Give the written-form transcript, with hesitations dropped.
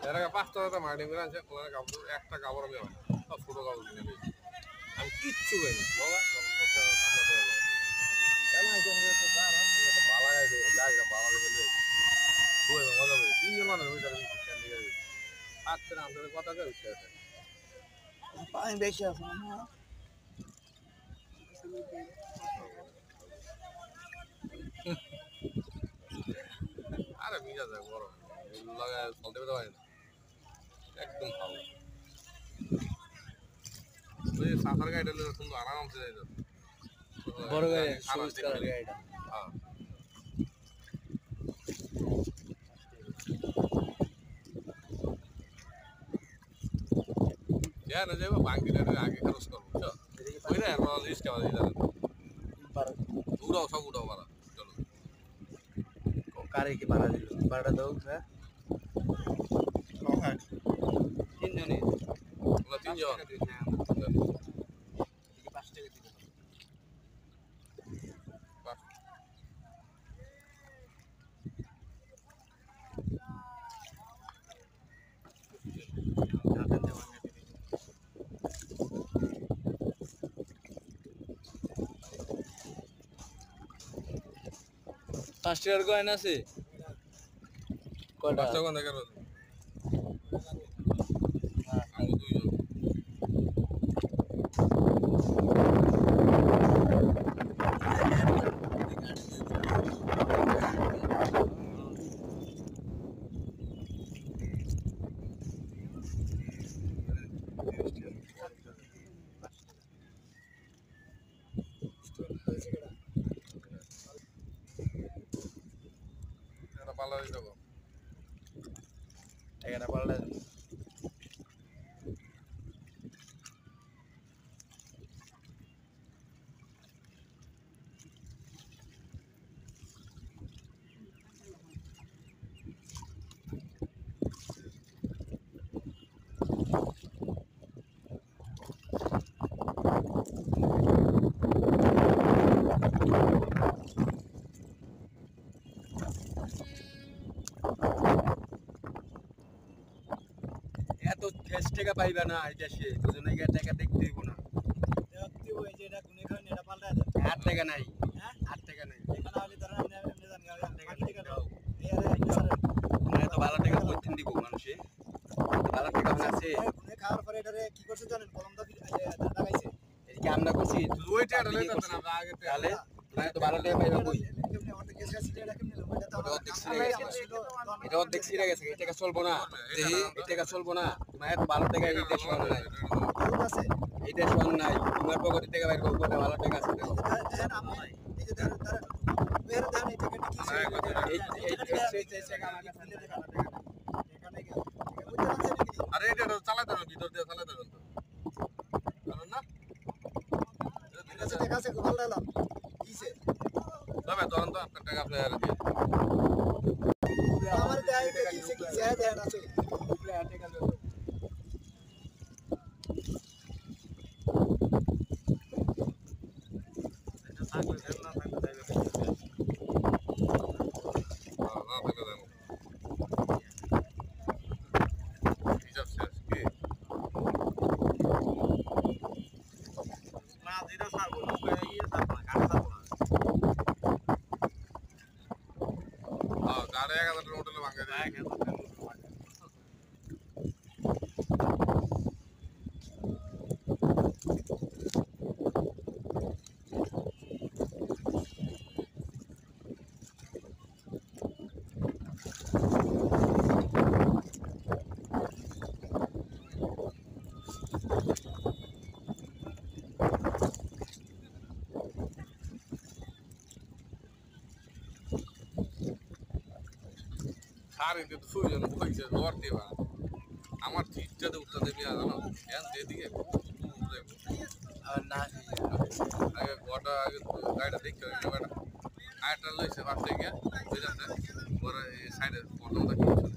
এর আগে 5 টাকা মার্কেটিং করে আনছে কোলার কাপড় একটা কাপড় আমি হয় সব ছোট কাপড় কিনে দিয়েছি আমি কিচ্ছু করিনি বাবা কেন আইছেন তো স্যার এটা ভালো গাইছে জায়গা ভালো গেলে দুই মজা হবে তিনজন মানুষ হইতারে কেন দিকে আজকে আমাদের কথা কই হচ্ছে পানি বেশি আছে না আরে মিজা যায় বড় লাগা চলতে পারে না একদম ভালো ওই সাফার গাড়িটা সুন্দর আরামসে যাইতো বড় গাড়ি সবুজ কালার গাড়িটা হ্যাঁ যা না যাবো বাঙ্কিটা আগে খরচ করবো বুঝছো ওই না লিস্ট কেমন দিয়ে যাবেন উড়াও সব উড়াও বাড়া চলো কারে কি ভাড়া দিল ভাড়া দাও হ্যাঁ তিনজনই ওরা তিনজন 5 টাকা দিতে 5 টাকার কয়েন আছে কয়টা বাচ্চা কোন দেখা আমি দুইজন পাল্লা দিতে হবে এখানে পাল্টা এত ফেস টাকা পাইবা না এটা সে বুঝুন এই টাকা দেখতে হইব না দেখতে হই যে এটা গুনে খান এটা পাল্টা দেন 8 টাকা নাই হ্যাঁ 8 টাকা নাই এখানে হলে ধরেন আপনি জান গাড়ি টাকা দাও এই আরে মানে তো 12 টাকা কইতেন দিব মানুষে 12 টাকা আছে গুনে খাওয়ার পরে এটারে কি করছে জানেন কলম দা লাগাইছে এই কি আমরা করছি ওইটা লইতে না আমরা আগে তাহলে মানে তো 12 টাকা পাইবা কই এটা অর্ধেক ছিঁড়ে গেছে এই টাকা চলবো না এই টাকা চলবো না মায়ের 12 টাকা এই দেশ নাই এই দেশ নাই তোমার পকেটে টাকা বাইর করবো 12 টাকা আছে আরে এটা চালাতে হবে ভিতর দিয়ে চালাতে হবে তো কারণ না টাকা আছে গোল দিলাম কিসে তবে তখন তো আপনার টাকা প্লেয়ার দিয়ে আমার দেয় কিসে কিসে দেয় আছে প্লেয়ার টাকা দেয় এটা থাকলে না থাকলে যাবে না থাকলে যাবে হিসাব শেষ কি না যেটা ছাড়বো ইয়ে ছাড়বো না কাটা ছাড়বো না গাড়ি 1000 হোটেলে ভাঙে দেয় সারে তো সুজন কইছে রড দিবা আমার ঠিকটাতে উত্তর দেবি জানো কেন যেদিকে আর না আগে গোটা আগে গাড়িটা দেখতে হবে গাড়িটা গাড়িটা লইছে পাশ থেকে বুঝাতে পরে এই সাইডে প্রথমটা কি ছিল